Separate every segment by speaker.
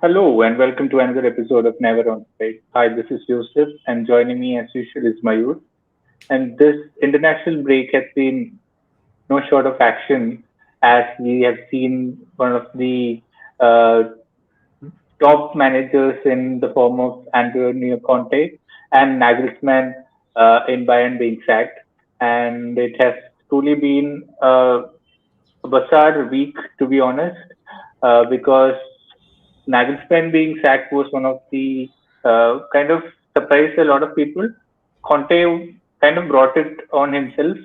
Speaker 1: Hello and welcome to another episode of Never Onside. Hi, this is Joseph, and joining me as usual is Mayur. And this international break has been no short of action, as we have seen one of the uh, top managers in the form of Antonio Conte and Nagelsmann in Bayern being sacked. And it has truly been a bizarre week, to be honest, because Nagelsmann being sacked was one of the kind of surprised a lot of people. Conte kind of brought it on himself,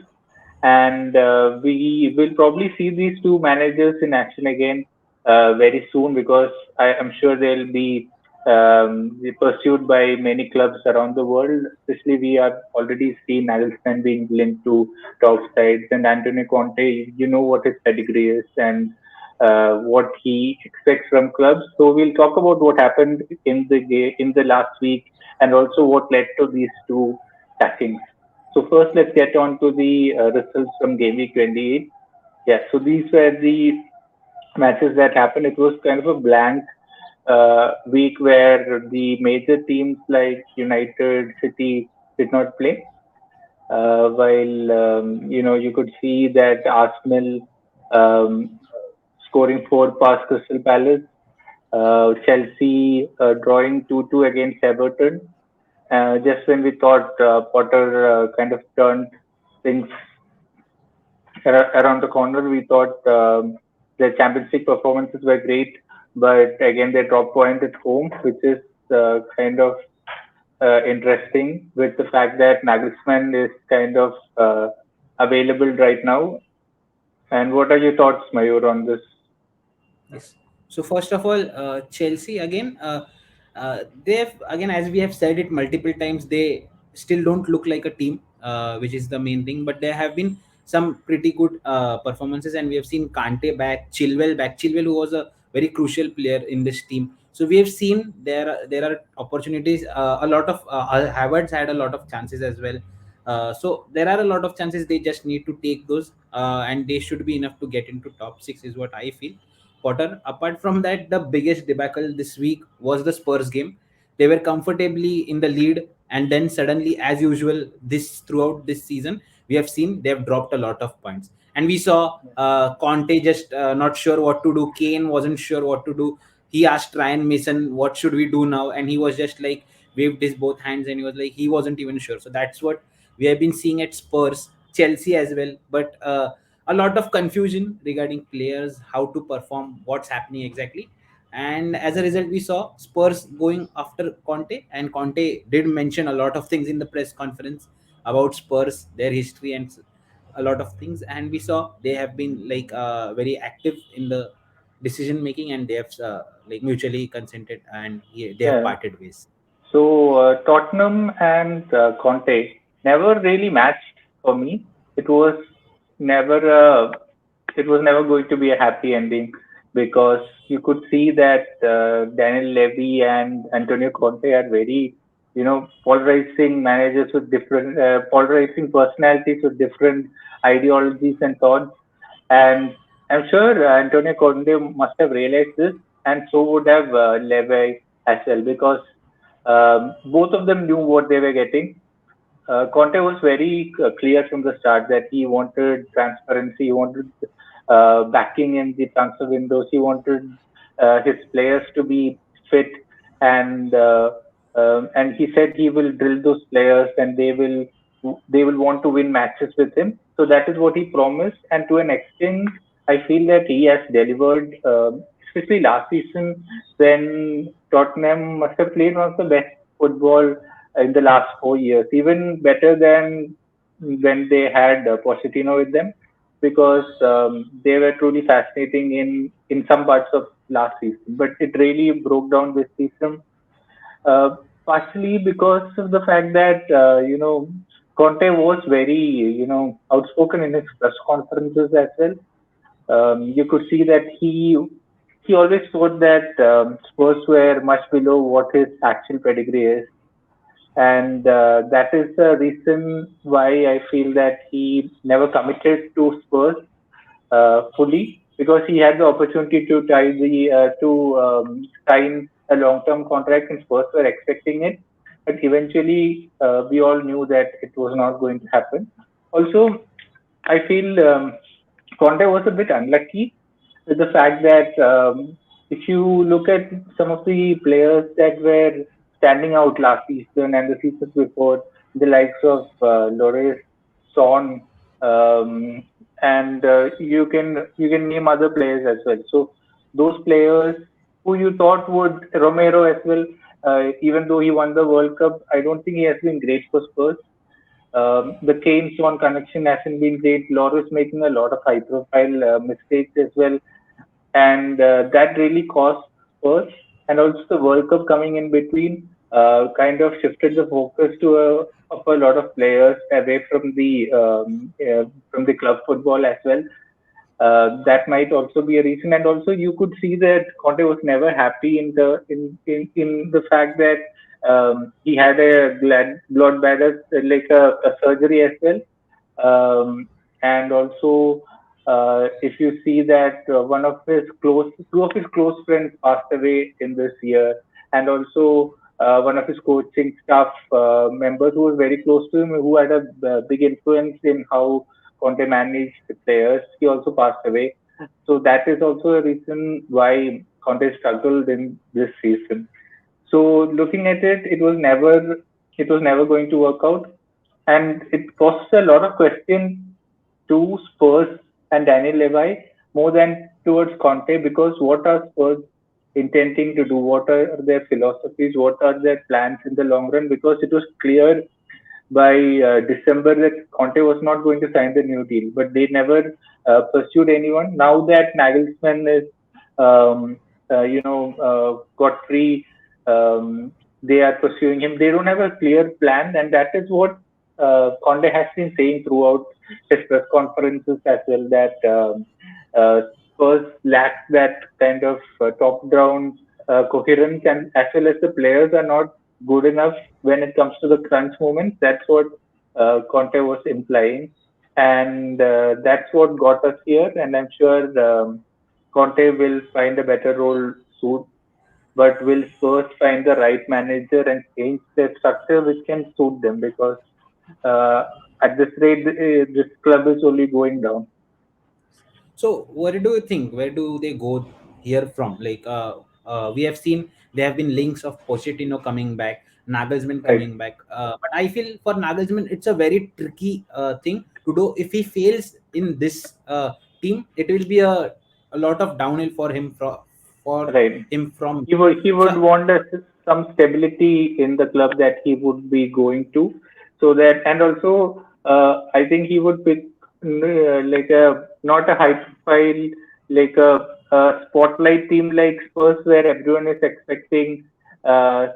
Speaker 1: and we will probably see these two managers in action again very soon because I am sure they'll be pursued by many clubs around the world. Especially, we have already seen Nagelsmann being linked to top sides, and Antonio Conte. You know what his pedigree is and what he expects from clubs. So we'll talk about what happened in the last week and also what led to these two sackings. So first, let's get on to the results from Game Week 28. Yeah, so these were the matches that happened. It was kind of a blank week where the major teams like United, City did not play. While you could see that Arsenal um, scoring four past Crystal Palace, Chelsea drawing 2-2 against Everton. Just when we thought Potter kind of turned things around the corner, we thought their Champions League performances were great, but again they dropped point at home, which is kind of interesting with the fact that Nagelsmann is kind of available right now. And what are your thoughts, Mayur, on this?
Speaker 2: Yes. So first of all, Chelsea again, they've again, as we have said it multiple times, they still don't look like a team, which is the main thing. But there have been some pretty good performances, and we have seen Kante back, Chilwell, who was a very crucial player in this team. So we have seen there are opportunities. A lot of Havertz had a lot of chances as well. So there are a lot of chances. They just need to take those, and they should be enough to get into top six, is what I feel. Potter. Apart from that, the biggest debacle this week was the Spurs game. They were comfortably in the lead, and then suddenly, as usual, this throughout this season, we have seen they have dropped a lot of points. And we saw Conte just not sure what to do. Kane wasn't sure what to do. He asked Ryan Mason, "What should we do now?" And he was just like waved his both hands, and he was like he wasn't even sure. So that's what we have been seeing at Spurs, Chelsea as well. But a lot of confusion regarding players, how to perform, what's happening exactly. And as a result, we saw Spurs going after Conte, and Conte did mention a lot of things in the press conference about Spurs, their history, and a lot of things. And we saw they have been like very active in the decision making, and they have like mutually consented, and they have
Speaker 1: Yeah.
Speaker 2: parted ways.
Speaker 1: So Tottenham and Conte never really matched for me. It was never it was never going to be a happy ending because you could see that Daniel Levy and Antonio Conte are very polarizing managers with different polarizing personalities with different ideologies and thoughts. And I'm sure Antonio Conte must have realized this, and so would have Levy as well because both of them knew what they were getting. Conte was very clear from the start that he wanted transparency, he wanted backing in the transfer windows, he wanted his players to be fit, and and he said he will drill those players and they will want to win matches with him. So that is what he promised, and to an extent, I feel that he has delivered. Especially last season, when Tottenham must have played one of the best football in the last 4 years, even better than when they had Pochettino with them, because they were truly fascinating in some parts of last season. But it really broke down this season, uh, partially because of the fact that Conte was very outspoken in his press conferences as well. You could see that he always thought that Spurs were much below what his actual pedigree is, and that is the reason why I feel that he never committed to Spurs fully. because he had the opportunity to tie the to sign a long-term contract, and Spurs were expecting it, but eventually we all knew that it was not going to happen. Also, I feel Conte was a bit unlucky with the fact that if you look at some of the players that were standing out last season and the seasons before, the likes of Loris, Son, um, and you can name other players as well. So those players who you thought would Romero as well, even though he won the World Cup, I don't think he has been great for Spurs. The Kane Son connection hasn't been great. Loris making a lot of high profile mistakes as well, and that really cost Spurs. And also the World Cup coming in between kind of shifted the focus to of a lot of players away from the club football as well. That might also be a reason, and also you could see that Conte was never happy in the fact that he had a blood bladder, like a surgery as well. And also, if you see that two of his close friends passed away in this year, and also one of his coaching staff members who was very close to him, who had a big influence in how Conte managed the players, he also passed away. So that is also a reason why Conte struggled in this season. So looking at it, it was never going to work out, and it poses a lot of questions to Spurs and Daniel Levy more than towards Conte, because what are Spurs intending to do? What are their philosophies? What are their plans in the long run? Because it was clear by December that Conte was not going to sign the new deal, but they never pursued anyone. Now that Nagelsmann is, got free, they are pursuing him. They don't have a clear plan, and that is what Conte has been saying throughout his press conferences as well. That uh, Spurs lack that kind of top-down coherence, and as well as the players are not good enough when it comes to the crunch moments. That's what Conte was implying, and that's what got us here. And I'm sure Conte will find a better role soon. But will Spurs find the right manager and change their structure which can suit them? Because uh, at this rate, this club is only going down.
Speaker 2: So, what do you think? Where do they go here from? We have seen there have been links of Pochettino coming back, Nagelsmann
Speaker 1: Right,
Speaker 2: coming back. But I feel for Nagelsmann, it's a very tricky thing to do. If he fails in this team, it will be a lot of downhill for
Speaker 1: right.
Speaker 2: him from.
Speaker 1: He would
Speaker 2: So,
Speaker 1: want some stability in the club that he would be going to, so that, and also I think he would pick like a not a high profile, like a spotlight team like Spurs where everyone is expecting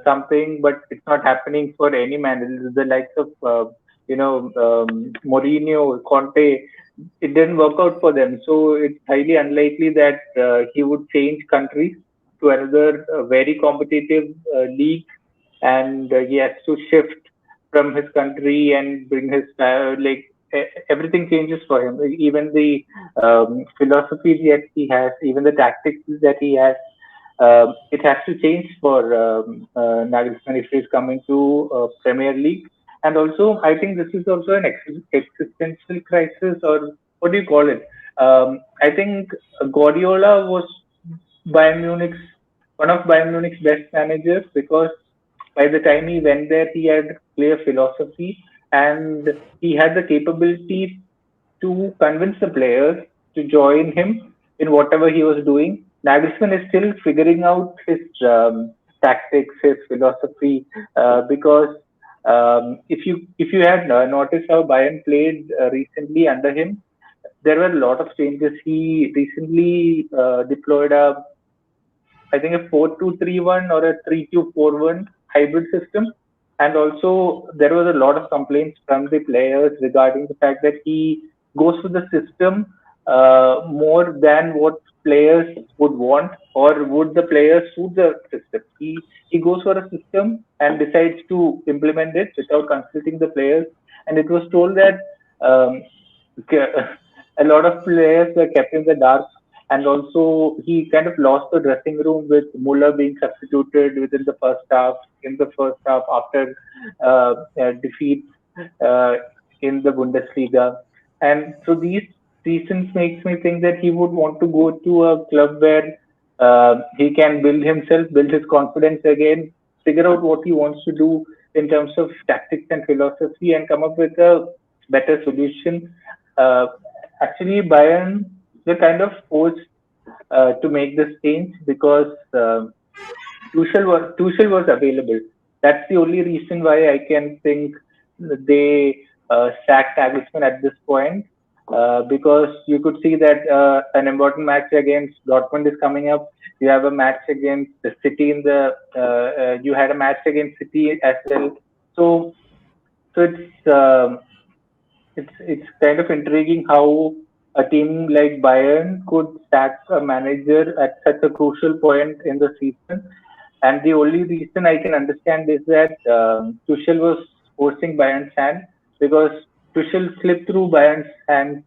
Speaker 1: something, but it's not happening for any manager. The likes of Mourinho, Conte, it didn't work out for them. So it's highly unlikely that he would change countries to another very competitive league, and he has to shift from his country and bring his everything changes for him. Even the philosophy that he has, even the tactics that he has, it has to change for Nagelsmann if he's coming to Premier League. And also, I think this is also an existential crisis, or what do you call it? I think Guardiola was Bayern Munich's one of Bayern Munich's best managers, because by the time he went there, he had clear philosophy, and he had the capability to convince the players to join him in whatever he was doing. Nagelsmann is still figuring out his tactics, his philosophy, because if you had noticed how Bayern played recently under him, there were a lot of changes. He recently deployed I think a 4-2-3-1 or a 3-2-4-1 hybrid system. And also, there was a lot of complaints from the players regarding the fact that he goes for the system more than what players would want, or would the players suit the system. He goes for a system and decides to implement it without consulting the players. And it was told that um, a lot of players were kept in the dark, and also he kind of lost the dressing room with Muller being substituted within the first half. In the first half, after defeat uh, in the Bundesliga, and so these reasons makes me think that he would want to go to a club where he can build himself, build his confidence again, figure out what he wants to do in terms of tactics and philosophy, and come up with a better solution. Uh, Actually, Bayern were kind of forced to make this change because Tuchel was available. That's the only reason why I can think they sacked Nagelsmann at this point. Because you could see that an important match against Dortmund is coming up. You have a match against the City in the. You had a match against City as well. So so it's kind of intriguing how a team like Bayern could sack a manager at such a crucial point in the season. And the only reason I can understand is that Tuchel was forcing Bayern's hand because Tuchel slipped through Bayern's hands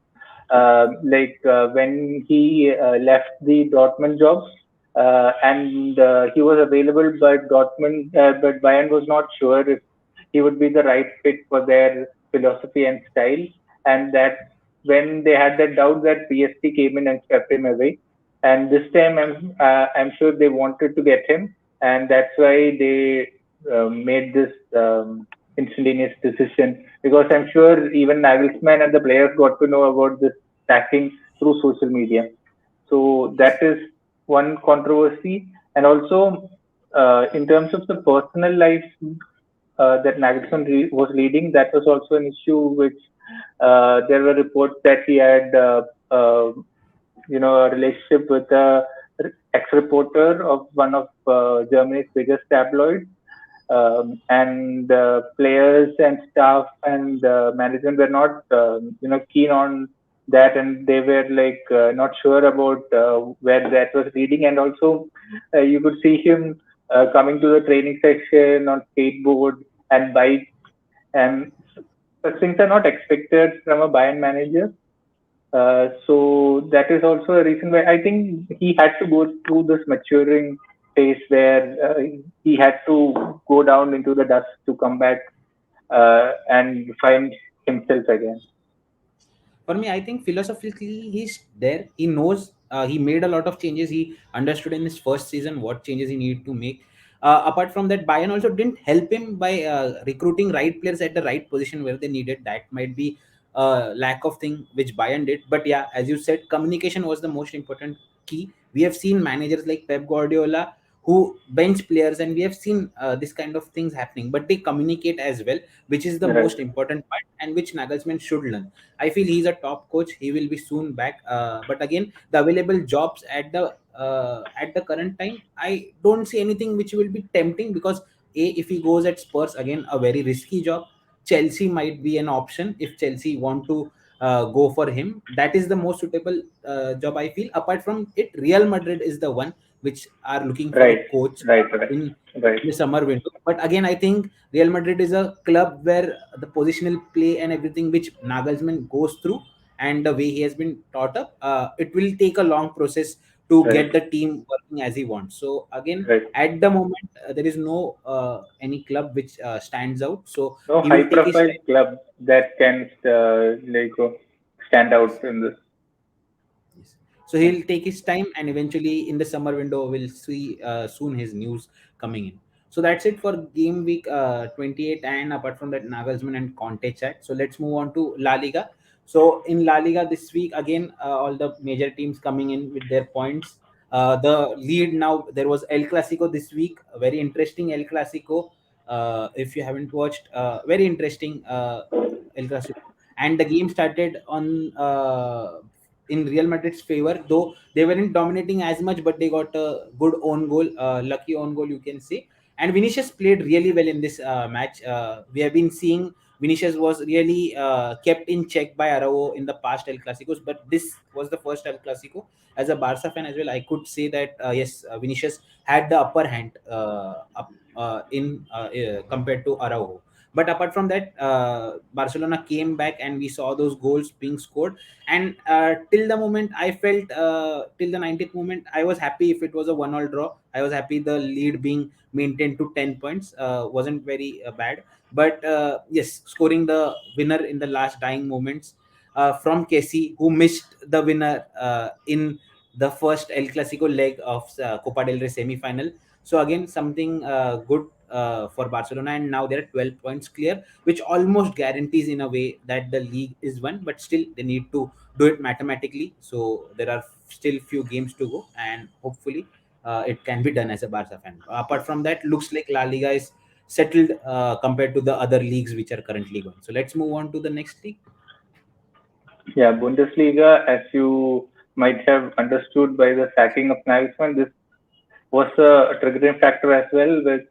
Speaker 1: when he left the Dortmund job. And he was available, but Bayern was not sure if he would be the right fit for their philosophy and style. And that when they had that doubt, that PSG came in and swept him away. And this time, I'm sure they wanted to get him, and that's why they made this instantaneous decision. Because I'm sure even Nagelsmann and the players got to know about this sacking through social media. So that is one controversy, and also in terms of the personal life that Nagelsmann was leading, that was also an issue which there were reports that he had, a relationship with a ex-reporter of one of Germany's biggest tabloids, and players and staff and management were not, keen on that, and they were like not sure about where that was leading, and also you could see him coming to the training session on skateboard and bike, and such things are not expected from a Bayern manager. So that is also a reason why I think he had to go through this maturing phase where he had to go down into the dust to come back and find himself again.
Speaker 2: For me, I think philosophically he's there. He knows. He made a lot of changes. He understood in his first season what changes he needed to make. Apart from that, Bayern also didn't help him by recruiting right players at the right position where they needed. That might be lack of thing which Bayern did. But yeah, as you said, communication was the most important key. We have seen managers like Pep Guardiola who bench players, and we have seen this kind of things happening. But they communicate as well, which is the
Speaker 1: Right,
Speaker 2: most important part, and which Nagelsmann should learn. I feel he's a top coach. He will be soon back. But again, the available jobs at the current time, I don't see anything which will be tempting because if he goes at Spurs again, a very risky job. Chelsea might be an option if Chelsea want to go for him. That is the most suitable job I feel. Apart from it, Real Madrid is the one which are looking for a
Speaker 1: right,
Speaker 2: coach
Speaker 1: right, right,
Speaker 2: in
Speaker 1: right,
Speaker 2: the summer window. But again, I think Real Madrid is a club where the positional play and everything which Nagelsmann goes through and the way he has been taught up, it will take a long process to
Speaker 1: right,
Speaker 2: get the team working as he wants. So again,
Speaker 1: right.
Speaker 2: at the moment, there is no any club which stands out. So
Speaker 1: No
Speaker 2: he will take his
Speaker 1: high-profile
Speaker 2: time.
Speaker 1: club that can stand out in this.
Speaker 2: Yes. So he'll take his time, and eventually in the summer window, we'll see soon his news coming in. So that's it for game week 28. And apart from that, Nagelsmann and Conte chat. So let's move on to La Liga. So in La Liga this week, again, all the major teams coming in with their points. The lead now, there was El Clasico this week, a very interesting El Clasico. If you haven't watched, very interesting El Clasico. And the game started on in Real Madrid's favor, though they weren't dominating as much, but they got a good own goal, lucky own goal, you can say. And Vinicius played really well in this match. We have been seeing Vinicius was really kept in check by Araujo in the past El Clasicos, but this was the first El Clasico. As a Barca fan as well, I could say that yes, Vinicius had the upper hand in compared to Araujo. But apart from that, Barcelona came back and we saw those goals being scored. And till the moment I felt, till the 90th moment, I was happy if it was a 1-all draw. I was happy the lead being maintained to 10 points wasn't very bad. But yes, scoring the winner in the last dying moments from Kessie, who missed the winner in the first El Clasico leg of Copa del Rey semi-final. So again, something good for Barcelona, and now they're 12 points clear, which almost guarantees in a way that the league is won. But still, they need to do it mathematically. So there are still few games to go, and hopefully, it can be done as a Barca fan. Apart from that, looks like La Liga is settled compared to the other leagues which are currently going. So let's move on to the next league.
Speaker 1: Yeah, Bundesliga, as you might have understood by the sacking of Nagelsmann, this was a triggering factor as well, with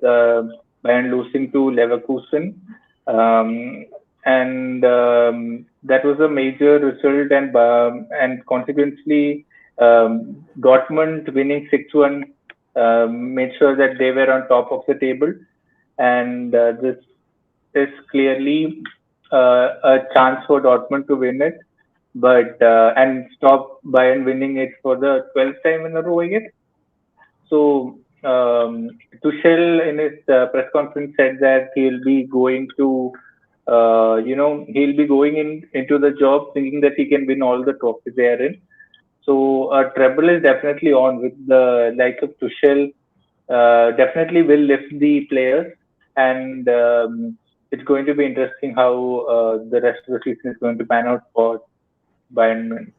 Speaker 1: Bayern losing to Leverkusen. Um, and that was a major result, and consequently, Dortmund winning 6-1 made sure that they were on top of the table. And this is clearly a chance for Dortmund to win it, but and stop Bayern winning it for the 12th time in a row, I guess. So Tuchel in his press conference said that he'll be going to, he'll be going into the job thinking that he can win all the trophies they are in. So treble is definitely on with the like of Tuchel. Definitely will lift the players, and it's going to be interesting how the rest of the season is going to pan out for Bayern Munich.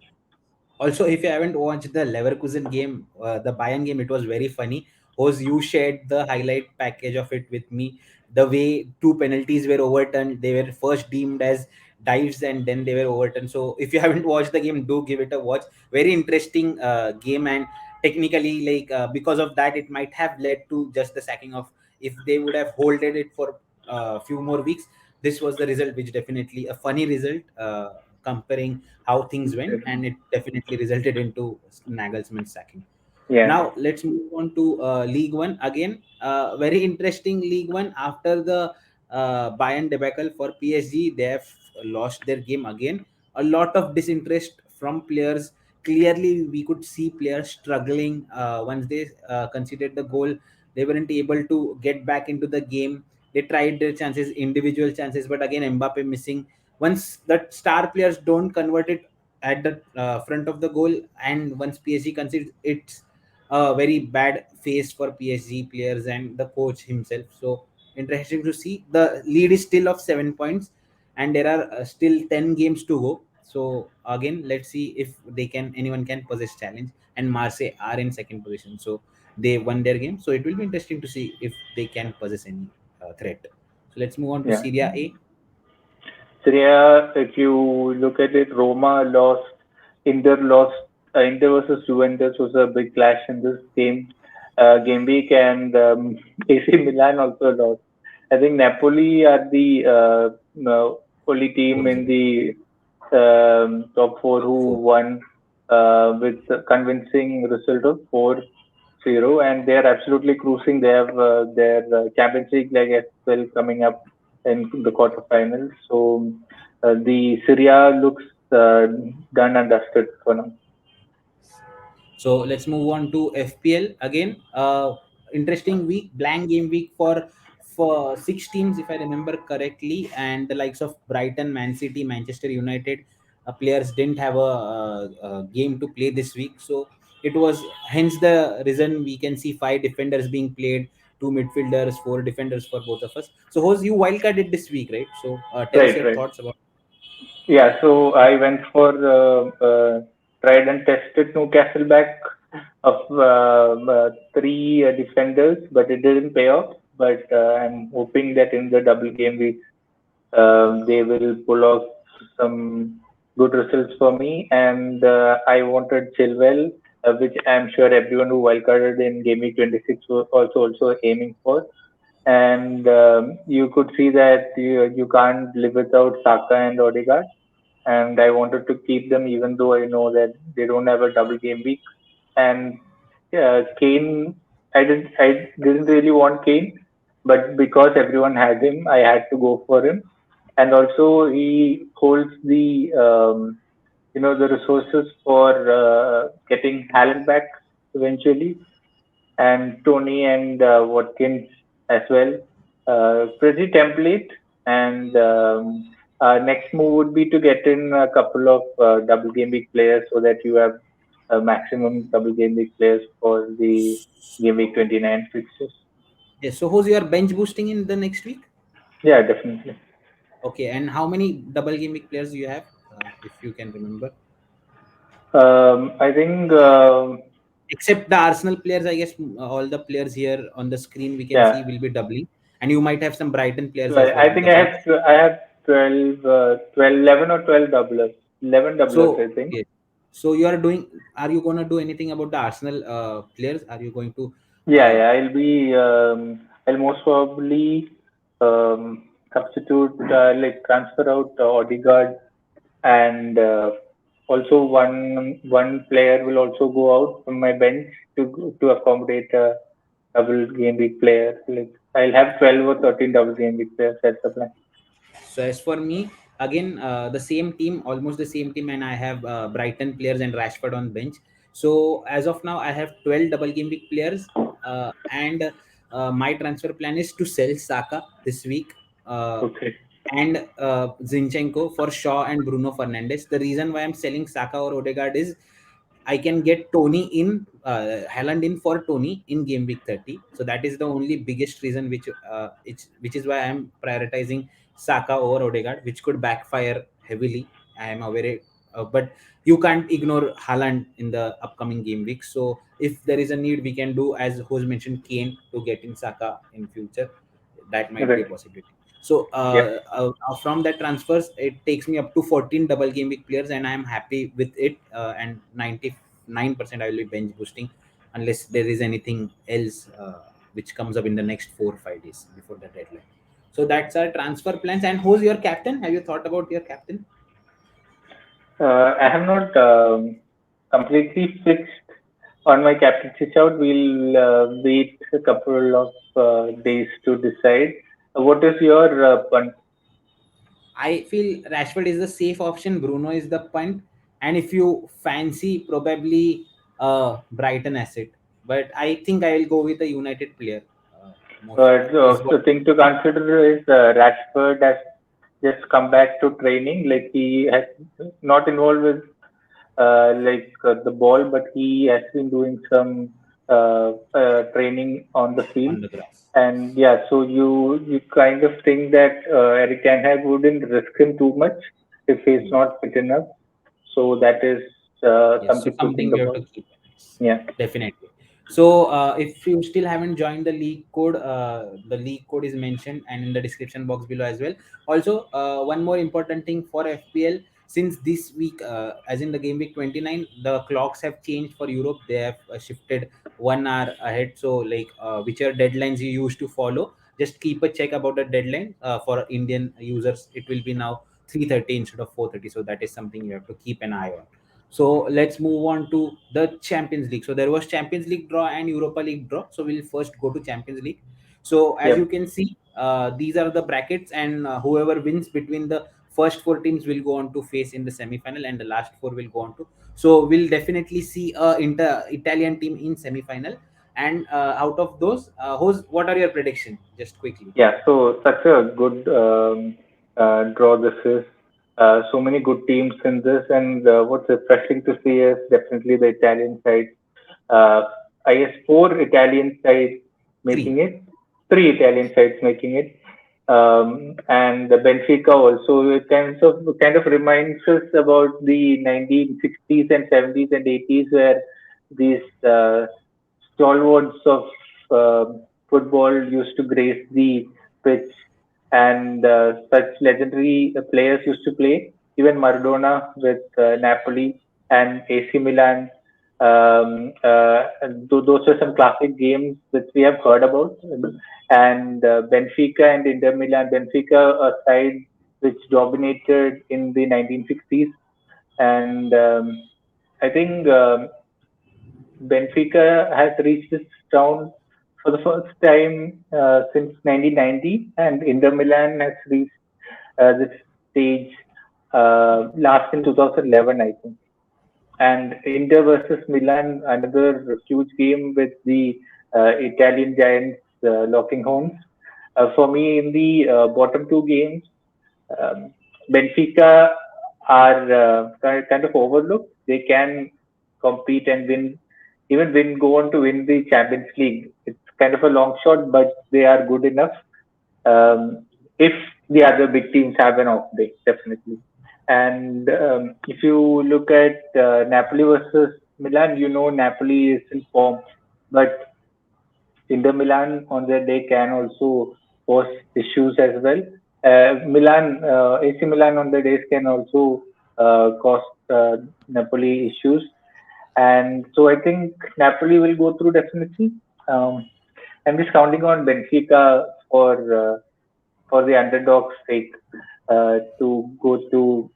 Speaker 2: Also, if you haven't watched the Leverkusen game, the Bayern game, it was very funny. Ose, you shared the highlight package of it with me. The way two penalties were overturned, they were first deemed as dives and then they were overturned. So, if you haven't watched the game, do give it a watch. Very interesting game, and technically, like because of that, it might have led to just the sacking of. If they would have holded it for a few more weeks, this was the result, which definitely a funny result comparing how things went, and it definitely resulted into Nagelsmann sacking.
Speaker 1: Yeah,
Speaker 2: Now let's move on to League One again. Very interesting League One after the Bayern debacle for PSG. They have lost their game again. A lot of disinterest from players. Clearly, we could see players struggling once they conceded the goal. They weren't able to get back into the game. They tried their chances, individual chances, but again Mbappe missing. Once the star players don't convert it at the front of the goal, and once PSG concedes, it's a very bad phase for PSG players and the coach himself. So interesting to see. The lead is still of 7 points, and there are still 10 games to go. So again, let's see if they can anyone can possess challenge. And Marseille are in second position, so they won their game. So it will be interesting to see if they can possess any threat. So let's move on to
Speaker 1: yeah.
Speaker 2: Serie A.
Speaker 1: Serie A, if you look at it, Roma lost, Inter lost, Inter versus Juventus was a big clash in this game week, and AC Milan also lost. I think Napoli are the only team in the top four who
Speaker 2: Four.
Speaker 1: won with a convincing result of 4-0, and they are absolutely cruising. They have their Champions League leg as well coming up in the quarterfinals. So the Syria looks done and dusted for now.
Speaker 2: So let's move on to FPL again. Interesting week, blank game week for six teams, if I remember correctly, and the likes of Brighton, Man City, Manchester United players didn't have a game to play this week. So it was hence the reason we can see five defenders being played, two midfielders, four defenders for both of us. So, Hose, you wildcarded this week, right? So tell us
Speaker 1: Right,
Speaker 2: your
Speaker 1: right.
Speaker 2: thoughts about.
Speaker 1: Yeah, so I went for tried and tested Newcastle back of three defenders, but it didn't pay off. But I'm hoping that in the double game week, they will pull off some good results for me. And I wanted Chilwell, which I'm sure everyone who wildcarded in Game Week 26 was also aiming for. And you could see that you can't live without Saka and Odegaard. And I wanted to keep them even though I know that they don't have a double game week. And Kane, I didn't really want Kane, but because everyone had him, I had to go for him. And also, he holds the the resources for getting Haaland back eventually, and Tony and Watkins as well. Pretty template, and our next move would be to get in a couple of double game week players so that you have a maximum double game week players for the game week 29 fixtures.
Speaker 2: Yes. So who's your bench boosting in the next week?
Speaker 1: Yeah, definitely.
Speaker 2: Okay, and how many double game week players do you have, if you can remember?
Speaker 1: I think,
Speaker 2: Except the Arsenal players, I guess all the players here on the screen we can
Speaker 1: yeah.
Speaker 2: see will be doubling, and you might have some Brighton players as
Speaker 1: Well,
Speaker 2: well
Speaker 1: I
Speaker 2: on
Speaker 1: think
Speaker 2: the bench.
Speaker 1: I have 12, 11 or 12 doublers. 11 doublers,
Speaker 2: So
Speaker 1: I think.
Speaker 2: okay, so you are doing. Are you gonna do anything about the Arsenal players? Are you going to?
Speaker 1: Yeah,
Speaker 2: Uh,
Speaker 1: yeah. I'll most probably substitute, like transfer out Odegaard, and also one player will also go out from my bench to accommodate a double game week player. Like I'll have 12 or 13 double game week players. That's the plan.
Speaker 2: So as for me, again, the same team, almost the same team, and I have Brighton players and Rashford on bench. So as of now, I have 12 double game week players, and my transfer plan is to sell Saka this week,
Speaker 1: Okay.
Speaker 2: and Zinchenko for Shaw and Bruno Fernandes. The reason why I'm selling Saka or Odegaard is I can get Tony in, Haaland in for Tony in game week 30. So that is the only biggest reason which is why I'm prioritizing Saka over Odegaard, which could backfire heavily. I am aware, but you can't ignore Haaland in the upcoming game week. So if there is a need, we can do as Jose mentioned, Kane to get in Saka in future. That might be a
Speaker 1: Right.
Speaker 2: possibility. So
Speaker 1: Yep.
Speaker 2: from that transfers, it takes me up to 14 double game week players, and I am happy with it. And 99% I will be bench boosting unless there is anything else which comes up in the next 4 or 5 days before the deadline. So that's our transfer plans. And who's your captain? Have you thought about your captain?
Speaker 1: I have not completely fixed on my captaincy shout. We'll wait a couple of days to decide. What is your punt?
Speaker 2: I feel Rashford is the safe option. Bruno is the punt, and if you fancy, probably Brighton asset. But I think I will go with a United player. Most is what.
Speaker 1: The thing to consider is Rashford has just come back to training. Like he has not involved with the ball, but he has been doing some training on the field.
Speaker 2: On the grass.
Speaker 1: And yeah, so you kind of think that Eric Ten Hag wouldn't risk him too much if he's
Speaker 2: Hmm.
Speaker 1: not fit enough. So that is
Speaker 2: Yes, so
Speaker 1: something to
Speaker 2: something
Speaker 1: think
Speaker 2: we have
Speaker 1: about.
Speaker 2: to keep in mind.
Speaker 1: Yeah,
Speaker 2: Definitely. So if you still haven't joined the league code is mentioned and in the description box below as well. Also, one more important thing for FPL, since this week, as in the game week 29, the clocks have changed for Europe. They have shifted 1 hour ahead. So like whichever deadlines you used to follow, just keep a check about the deadline. For Indian users, it will be now 3:30 instead of 4:30. So that is something you have to keep an eye on. So let's move on to the Champions League. So there was Champions League draw and Europa League draw. So we'll first go to Champions League. So as you
Speaker 1: yep,
Speaker 2: can see, these are the brackets, and whoever wins between the first four teams will go on to face in the semi-final, and the last four will go on to. So we'll definitely see a Italian team in semi-final. And out of those, what are your prediction? Just quickly.
Speaker 1: yeah. So such a good draw this is. So many good teams in this, and what's refreshing to see is definitely the Italian side. Uh, I guess four Italian sides
Speaker 2: Three.
Speaker 1: making it, three Italian sides making it, and the Benfica also. It kind of reminds us about the 1960s and 70s and 80s, where these stalwarts of uh, football used to grace the pitch, and such legendary players used to play. Even Maradona with Napoli and AC Milan. Those are some classic games which we have heard about. And Benfica and Inter Milan. Benfica, a side which dominated in the 1960s, and I think Benfica has reached this round for the first time since 1990, and Inter Milan has reached this stage last in 2011, I think. And Inter versus Milan, another huge game with the Italian giants locking horns. For me, in the bottom two games, um, Benfica are kind of overlooked. They can compete and win, even go on to win the Champions League. It's kind of a long shot, but they are good enough. If the other big teams have an off day, definitely. And if you look at Napoli versus Milan, Napoli is in form, but Inter Milan on their day can also cause issues as well. AC Milan on their days can also cause Napoli issues, and so I think Napoli will go through definitely. Um, I'm just counting on Benfica for the underdog's sake to go to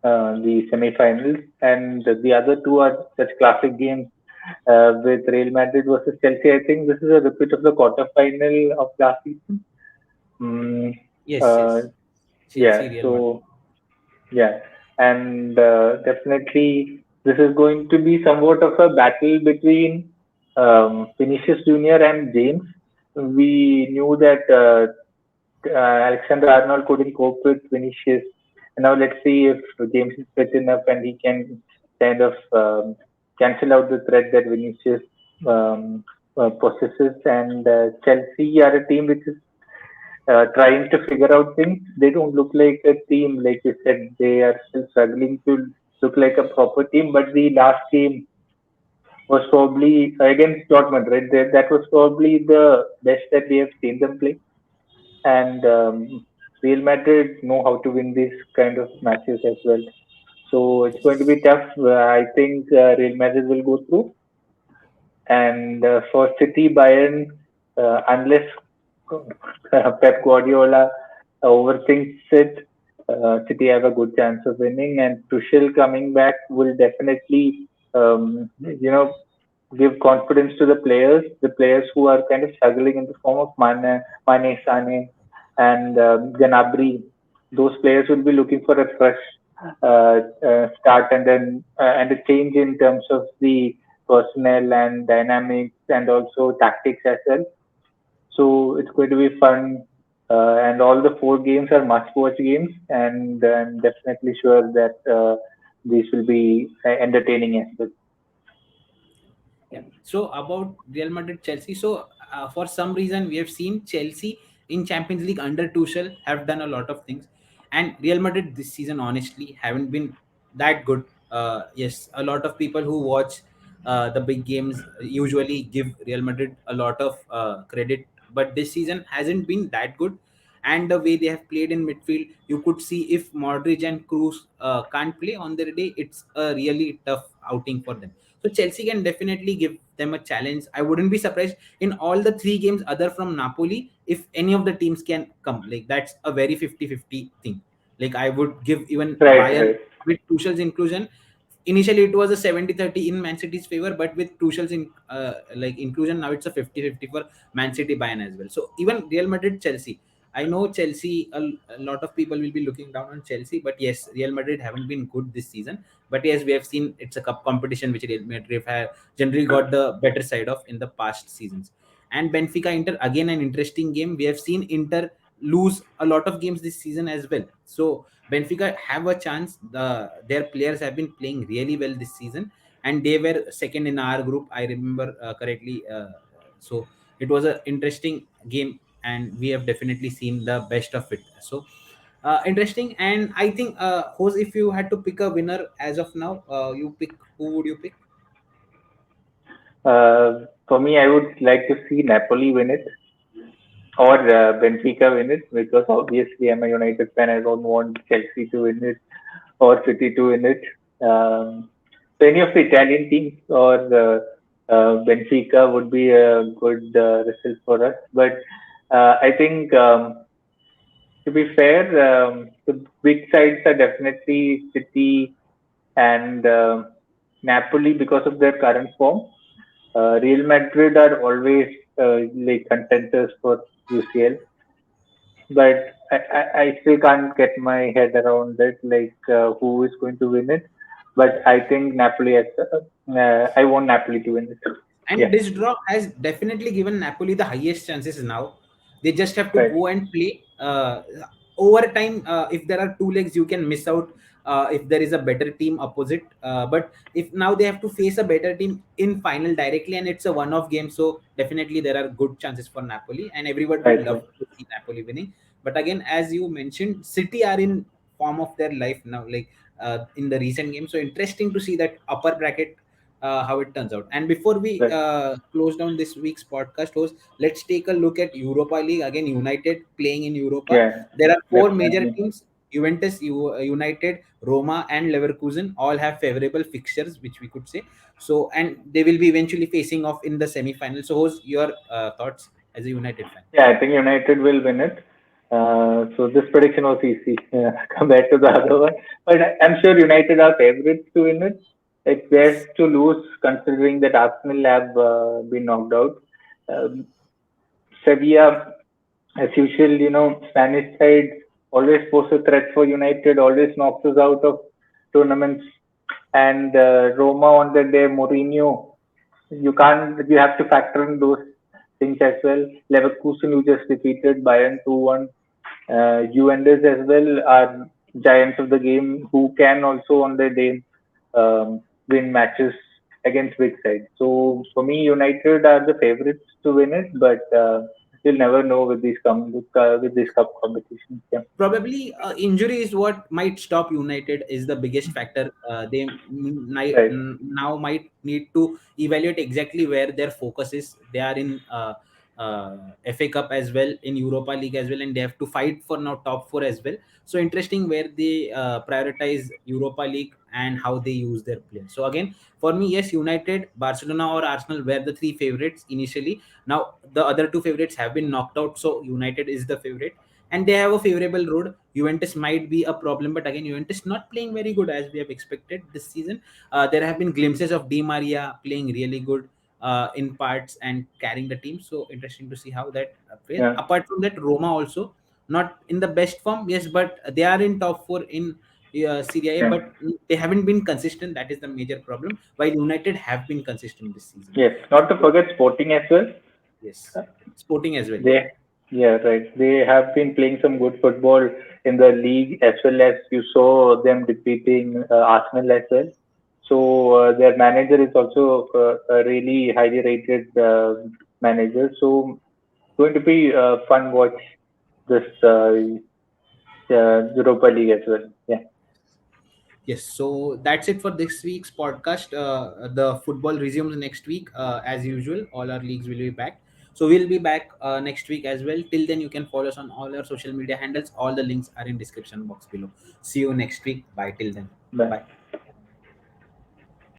Speaker 1: the semi-finals, and the other two are such classic games with Real Madrid versus Chelsea. I think this is a repeat of the quarter-final of last season. Mm,
Speaker 2: Yes,
Speaker 1: uh,
Speaker 2: yes.
Speaker 1: yeah,
Speaker 2: Chelsea, Real Madrid.
Speaker 1: so yeah, and definitely this is going to be somewhat of a battle between Vinicius Junior and James. We knew that Alexander Arnold couldn't cope with Vinicius. And now let's see if James is fit enough and he can kind of cancel out the threat that Vinicius um, possesses. And Chelsea are a team which is trying to figure out things. They don't look like a team, like you said. They are still struggling to look like a proper team. But the last game was probably against Dortmund, right? That was probably the best that we have seen them play, and Real Madrid know how to win these kind of matches as well. So it's going to be tough. I think Real Madrid will go through, and for City, Bayern, unless Pep Guardiola overthinks it, City have a good chance of winning. And Tuchel coming back will definitely, give confidence to the players who are kind of struggling in the form of Mane, Sane, and Gnabry. Those players will be looking for a fresh start, and then and a change in terms of the personnel and dynamics and also tactics as well. So it's going to be fun. And all the four games are must-watch games, and I'm definitely sure that these will be entertaining as well.
Speaker 2: Yeah. So about Real Madrid, Chelsea. So for some reason, we have seen Chelsea in Champions League under Tuchel have done a lot of things, and Real Madrid this season honestly haven't been that good. Yes, a lot of people who watch the big games usually give Real Madrid a lot of credit, but this season hasn't been that good. And the way they have played in midfield, you could see if Modric and Cruz can't play on their day, it's a really tough outing for them. So Chelsea can definitely give them a challenge. I wouldn't be surprised in all the three games other from Napoli if any of the teams can come. Like that's a very 50-50 thing. Like I would give even
Speaker 1: Right,
Speaker 2: Bayern
Speaker 1: right.
Speaker 2: with Tuchel's inclusion. Initially it was a 70-30 in Man City's favor, but with Tuchel's inclusion, now it's a 50-50 for Man City Bayern as well. So even Real Madrid Chelsea, I know Chelsea, a lot of people will be looking down on Chelsea, but yes, Real Madrid haven't been good this season. But yes, we have seen it's a cup competition which Real Madrid have generally got the better side of in the past seasons. And Benfica Inter, again an interesting game. We have seen Inter lose a lot of games this season as well. So Benfica have a chance. Their players have been playing really well this season, and they were second in our group. I remember correctly. So it was an interesting game, and we have definitely seen the best of it. So interesting, and I think, Jose, if you had to pick a winner as of now, you pick who would you pick?
Speaker 1: For me, I would like to see Napoli win it or Benfica win it, because obviously I'm a United fan. I don't want Chelsea to win it or City to win it. So any of the Italian teams or Benfica would be a good result for us. But I think, to be fair, the big sides are definitely City and Napoli because of their current form. Real Madrid are always like contenders for UCL, but I still can't get my head around it, like who is going to win it. But I think Napoli has. I want Napoli to win it.
Speaker 2: And
Speaker 1: Yeah,
Speaker 2: this draw has definitely given Napoli the highest chances now. They just have to
Speaker 1: right,
Speaker 2: go and play. Over time, if there are two legs, you can miss out if there is a better team opposite. But if now they have to face a better team in final directly, and it's a one-off game, so definitely there are good chances for Napoli, and everyone would
Speaker 1: right,
Speaker 2: love
Speaker 1: right.
Speaker 2: to see Napoli winning. But again, as you mentioned, City are in form of their life now, like in the recent game. So interesting to see that upper bracket how it turns out. And before we
Speaker 1: Right.
Speaker 2: close down this week's podcast host, let's take a look at Europa League. Again, United playing in Europa.
Speaker 1: Yeah,
Speaker 2: There are four major
Speaker 1: definitely.
Speaker 2: teams: Juventus, United, Roma, and Leverkusen. All have favorable fixtures, which we could say. So, and they will be eventually facing off in the semi-final. So, what's your thoughts as a United fan?
Speaker 1: Yeah, I think United will win it. So this prediction was easy compared to the other one. But I'm sure United are favorites to win it. It's theirs to lose, considering that Arsenal have been knocked out. Um, Sevilla, as usual, Spanish side always pose a threat for United, always knocks us out of tournaments. And Roma on the day, Mourinho, you have to factor in those things as well. Leverkusen, who just defeated Bayern 2-1. Juventus as well are giants of the game who can also on their day win matches against big sides. So for me, United are the favorites to win it, but you'll never know with with these cup competitions. Yeah,
Speaker 2: Probably injury is what might stop United is the biggest factor. They
Speaker 1: right.
Speaker 2: now might need to evaluate exactly where their focus is. They are in FA Cup as well, in Europa League as well, and they have to fight for now top four as well. So interesting where they prioritize Europa League and how they use their players. So again, for me, yes, United, Barcelona, or Arsenal were the three favorites initially. Now the other two favorites have been knocked out, so United is the favorite, and they have a favorable road. Juventus might be a problem, but again, Juventus not playing very good as we have expected this season. There have been glimpses of Di Maria playing really good in parts and carrying the team. So interesting to see how that plays.
Speaker 1: Yeah,
Speaker 2: Apart from that, Roma also not in the best form, yes, but they are in top four in Serie A,
Speaker 1: yeah.
Speaker 2: but they haven't been consistent. That is the major problem. While United have been consistent this season.
Speaker 1: Yes. Not to
Speaker 2: So
Speaker 1: forget Sporting as well.
Speaker 2: yes, Sporting as well.
Speaker 1: They, yeah, right. They have been playing some good football in the league as well as you saw them defeating Arsenal as well. So their manager is also a really highly rated manager. So going to be fun watch this Europa League as well. Yeah,
Speaker 2: Yes, so that's it for this week's podcast. The football resumes next week, as usual. All our leagues will be back. So we'll be back next week as well. Till then, you can follow us on all our social media handles. All the links are in description box below. See you next week. Bye. Till then.
Speaker 1: but
Speaker 2: Bye.